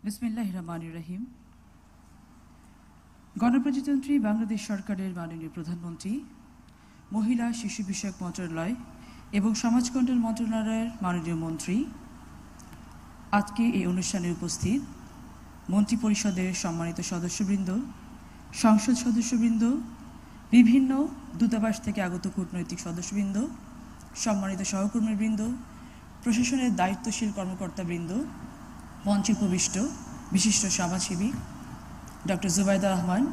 বিসমিল্লাহির রহমানির রহিম। গণপ্রজাতন্ত্রী বাংলাদেশ সরকারের মাননীয় প্রধানমন্ত্রী, মহিলা শিশু বিষয়ক মন্ত্রণালয় এবং সমাজ কল্যাণ মন্ত্রণালয়ের মাননীয় মন্ত্রী, আজকে এই অনুষ্ঠানে উপস্থিত মন্ত্রিপরিষদের সম্মানিত সদস্যবৃন্দ, সংসদ সদস্যবৃন্দ, বিভিন্ন দূতাবাস থেকে আগত কূটনৈতিক সদস্যবৃন্দ, সম্মানিত সহকর্মীবৃন্দ, প্রশাসনের দায়িত্বশীল কর্মকর্তাবৃন্দ, মঞ্চে উপবিষ্ট বিশিষ্ট সমাজসেবী ডক্টর জুবাইদা রহমান,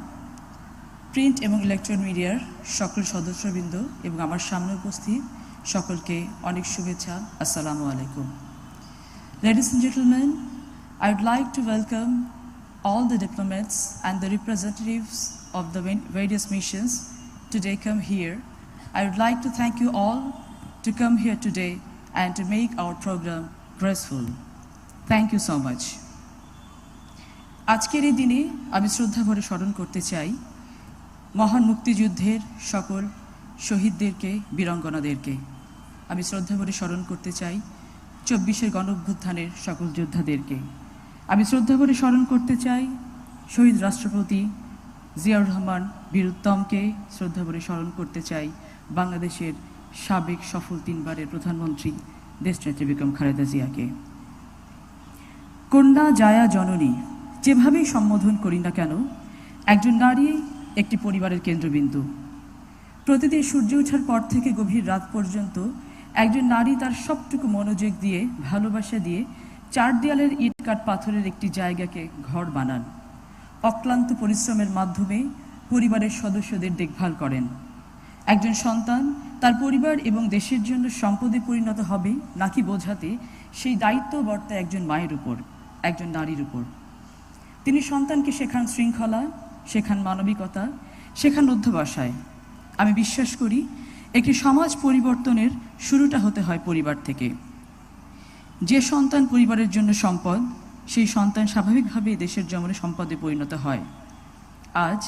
প্রিন্ট এবং ইলেকট্রনিক মিডিয়ার সকল সদস্যবৃন্দ এবং আমার সামনে উপস্থিত সকলকে অনেক শুভেচ্ছা। আসসালামু আলাইকুম। Ladies and gentlemen, I would like to welcome all the diplomats and the representatives of the various missions today come here. I would like to thank you all to come here today and to make our program graceful. Thank you so much. আজকের এই দিনে আমি শ্রদ্ধা ভরে স্মরণ করতে চাই মহান মুক্তিযুদ্ধের সকল শহীদদেরকে, বীরাঙ্গনাদেরকে। আমি শ্রদ্ধা ভরে স্মরণ করতে চাই 24-এর গণঅভ্যুত্থানের সকল যোদ্ধাদেরকে। আমি শ্রদ্ধা ভরে স্মরণ করতে চাই শহীদ রাষ্ট্রপতি জিয়াউর রহমান বীর উত্তমকে। শ্রদ্ধা ভরে স্মরণ করতে চাই বাংলাদেশের সাবেক সফল 3বারের প্রধানমন্ত্রী দেশনেত্রী বেগম খালেদা জিয়াকে। কন্যা জায়া জননী যেভাবেই সম্বোধন করি না কেন, একজন নারী একটি পরিবারের কেন্দ্রবিন্দু। প্রতিদিন সূর্য ওঠার পর থেকে গভীর রাত পর্যন্ত একজন নারী তার সবটুকু মনোযোগ দিয়ে, ভালোবাসা দিয়ে 4 দেয়ালের ইট কাঠ পাথরের একটি জায়গাকে ঘর বানান। অক্লান্ত পরিশ্রমের মাধ্যমে পরিবারের সদস্যদের দেখভাল করেন। একজন সন্তান তার পরিবার এবং দেশের জন্য সম্পদে পরিণত হবে নাকি বোঝাতে, সেই দায়িত্ব বর্তায় একজন মায়ের উপর, একজন নারীর উপর। তিনি সন্তানকে শেখান শৃঙ্খলা, শেখান মানবিকতা, শেখান অধ্যবসায়। আমি বিশ্বাস করি একটি সমাজ পরিবর্তনের শুরুটা হতে হয় পরিবার থেকে। যে সন্তান পরিবারের জন্য সম্পদ, সেই সন্তান স্বাভাবিকভাবে দেশের জন্য সম্পদে পরিণত হয়। আজ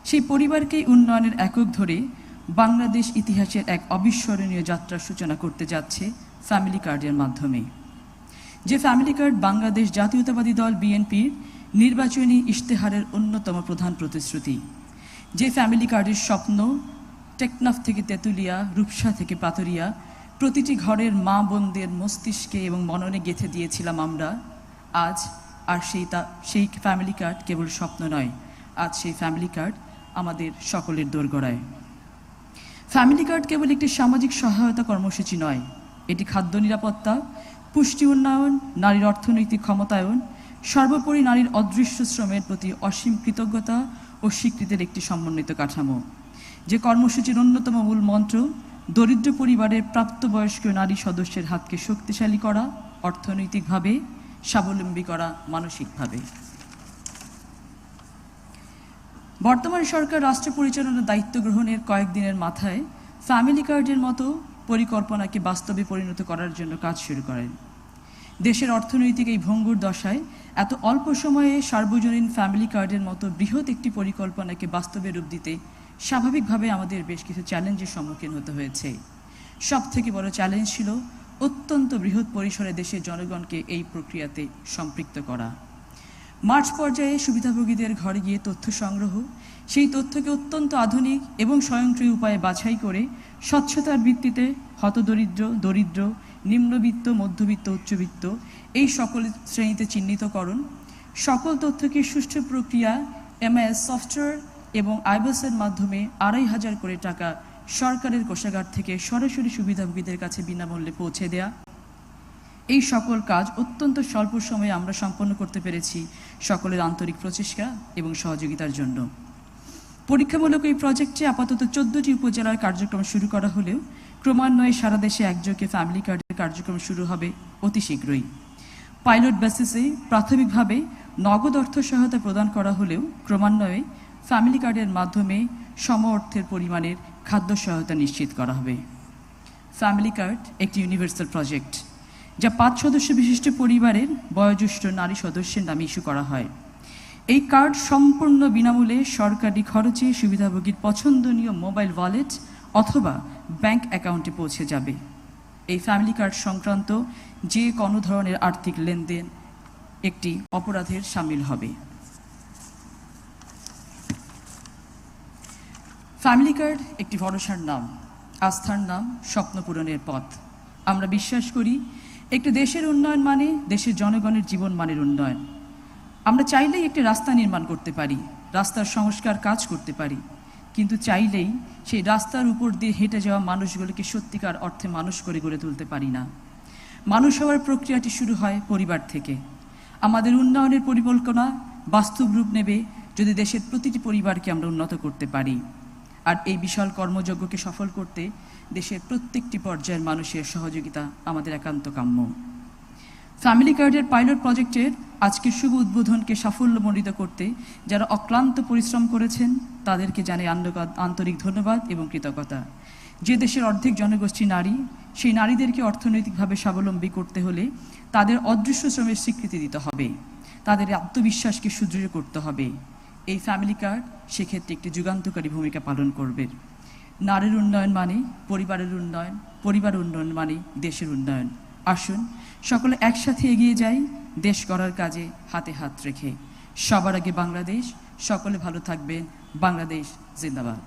সেই পরিবারকেই উন্নয়নের একক ধরে বাংলাদেশ ইতিহাসের এক অবিস্মরণীয় যাত্রার সূচনা করতে যাচ্ছে ফ্যামিলি কার্ডের মাধ্যমে। যে ফ্যামিলি কার্ড বাংলাদেশ জাতীয়তাবাদী দল বিএনপির নির্বাচনী ইশতেহারের অন্যতম প্রধান প্রতিশ্রুতি। যে ফ্যামিলি কার্ডের স্বপ্ন টেকনাফ থেকে তেঁতুলিয়া, রূপসা থেকে পাথরিয়া প্রতিটি ঘরের মা বোনদের মস্তিষ্কে এবং মননে গেঁথে দিয়েছিলাম আমরা। আজ আর সেই ফ্যামিলি কার্ড কেবল স্বপ্ন নয়, আজ সেই ফ্যামিলি কার্ড আমাদের সকলের দোরগোড়ায়। ফ্যামিলি কার্ড কেবল একটি সামাজিক সহায়তা কর্মসূচি নয়, এটি খাদ্য নিরাপত্তা, পুষ্টি উন্নয়ন, নারীর অর্থনৈতিক ক্ষমতায়ন, সর্বোপরি নারীর অদৃশ্য শ্রমের প্রতি অসীম কৃতজ্ঞতা ও স্বীকৃতির একটি সমন্বিত কাঠামো। যে কর্মসূচির অন্যতম মূল মন্ত্র দরিদ্র পরিবারের প্রাপ্তবয়স্ক নারী সদস্যের হাতকে শক্তিশালী করা, অর্থনৈতিকভাবে স্বাবলম্বী করা, মানসিকভাবে। বর্তমান সরকার রাষ্ট্র পরিচালনার দায়িত্ব গ্রহণের কয়েকদিনের মাথায় ফ্যামিলি কার্ডের মতো পরিকল্পনাকে বাস্তবে পরিণত করার জন্য কাজ শুরু করেন। দেশের অর্থনৈতিক এই ভঙ্গুর দশায় এত অল্প সময়ে সার্বজনীন ফ্যামিলি কার্ডের মতো বৃহৎ একটি পরিকল্পনাকে বাস্তবে রূপ দিতে স্বাভাবিকভাবে আমাদের বেশ কিছু চ্যালেঞ্জের সম্মুখীন হতে হয়েছে। সবথেকে বড় চ্যালেঞ্জ ছিল অত্যন্ত বৃহৎ পরিসরে দেশের জনগণকে এই প্রক্রিয়াতে সম্পৃক্ত করা। মার্চ পর্যায়ে সুবিধাভোগীদের ঘরে গিয়ে তথ্য সংগ্রহ, সেই তথ্যকে অত্যন্ত আধুনিক এবং স্বয়ংক্রিয় উপায়ে বাছাই করে স্বচ্ছতার ভিত্তিতে হতদরিদ্র, দরিদ্র, নিম্নবিত্ত, মধ্যবিত্ত, উচ্চবিত্ত এই সকল শ্রেণীতে চিহ্নিতকরণ, সকল তথ্যকে সুষ্ঠু প্রক্রিয়া এমআইএস সফটওয়্যার এবং আইবাসের মাধ্যমে 2,500 করে টাকা সরকারের কোষাগার থেকে সরাসরি সুবিধাভোগীদের কাছে বিনামূল্যে পৌঁছে দেয়া। এই সকল কাজ অত্যন্ত স্বল্প সময়ে আমরা সম্পন্ন করতে পেরেছি সকলের আন্তরিক প্রচেষ্টা এবং সহযোগিতার জন্য। পরীক্ষামূলক এই প্রজেক্টে আপাতত 14টি উপজেলার কার্যক্রম শুরু করা হলেও ক্রমান্বয়ে সারা দেশে একযোগে ফ্যামিলি কার্ডের কার্যক্রম শুরু হবে অতি শীঘ্রই। পাইলট বেসিসে প্রাথমিকভাবে নগদ অর্থ সহায়তা প্রদান করা হলেও ক্রমান্বয়ে ফ্যামিলি কার্ডের মাধ্যমে সম অর্থের পরিমাণের খাদ্য সহায়তা নিশ্চিত করা হবে। ফ্যামিলি কার্ড একটি ইউনিভার্সাল প্রজেক্ট, যা 5 সদস্য বিশিষ্ট পরিবারের বয়োজ্যেষ্ঠ নারী সদস্যের নামে ইস্যু করা হয়। এই কার্ড সম্পূর্ণ বিনামূল্যে সরকারি খরচে সুবিধাভোগীর পছন্দনীয় মোবাইল ওয়ালেট অথবা ব্যাংক অ্যাকাউন্টে পৌঁছে যাবে। এই ফ্যামিলি কার্ড সংক্রান্ত যে কোনো ধরনের আর্থিক লেনদেন একটি অপরাধের শামিল হবে। ফ্যামিলি কার্ড একটি ভরসার নাম, আস্থার নাম, স্বপ্ন পূরণের পথ। আমরা বিশ্বাস করি একটি দেশের উন্নয়ন মানে দেশের জনগণের জীবন মানের উন্নয়ন। আমরা চাইলেই একটি রাস্তা নির্মাণ করতে পারি, রাস্তার সংস্কার কাজ করতে পারি, কিন্তু চাইলেই সেই রাস্তার উপর দিয়ে হেঁটে যাওয়া মানুষগুলোকে সত্যিকার অর্থে মানুষ করে গড়ে তুলতে পারি না। মানুষ হওয়ার প্রক্রিয়াটি শুরু হয় পরিবার থেকে। আমাদের উন্নয়নের পরিকল্পনা বাস্তব রূপ নেবে যদি দেশের প্রতিটি পরিবারকে আমরা উন্নত করতে পারি। আর এই বিশাল কর্মযজ্ঞকে সফল করতে দেশের প্রত্যেকটি পর্যায়ের মানুষের সহযোগিতা আমাদের একান্ত কাম্য। ফ্যামিলি কার্ডের পাইলট প্রজেক্টের আজকের শুভ উদ্বোধনকে সাফল্যমণ্ডিত করতে যারা অক্লান্ত পরিশ্রম করেছেন তাদেরকে জানাই আন্তরিক ধন্যবাদ এবং কৃতজ্ঞতা। যে দেশের অর্ধেক জনগোষ্ঠী নারী, সেই নারীদেরকে অর্থনৈতিকভাবে স্বাবলম্বী করতে হলে তাদের অদৃশ্য শ্রমের স্বীকৃতি দিতে হবে, তাদের আত্মবিশ্বাসকে সুদৃঢ় করতে হবে। এই ফ্যামিলি কার্ড সেক্ষেত্রে একটি যুগান্তকারী ভূমিকা পালন করবে। নারীর উন্নয়ন মানে পরিবারের উন্নয়ন, পরিবার উন্নয়ন মানে দেশের উন্নয়ন। আসুন সকলে একসাথে এগিয়ে যাই দেশ গড়ার কাজে হাতে হাত রেখে। সবার আগে বাংলাদেশ। সকলে ভালো থাকবেন। বাংলাদেশ জিন্দাবাদ।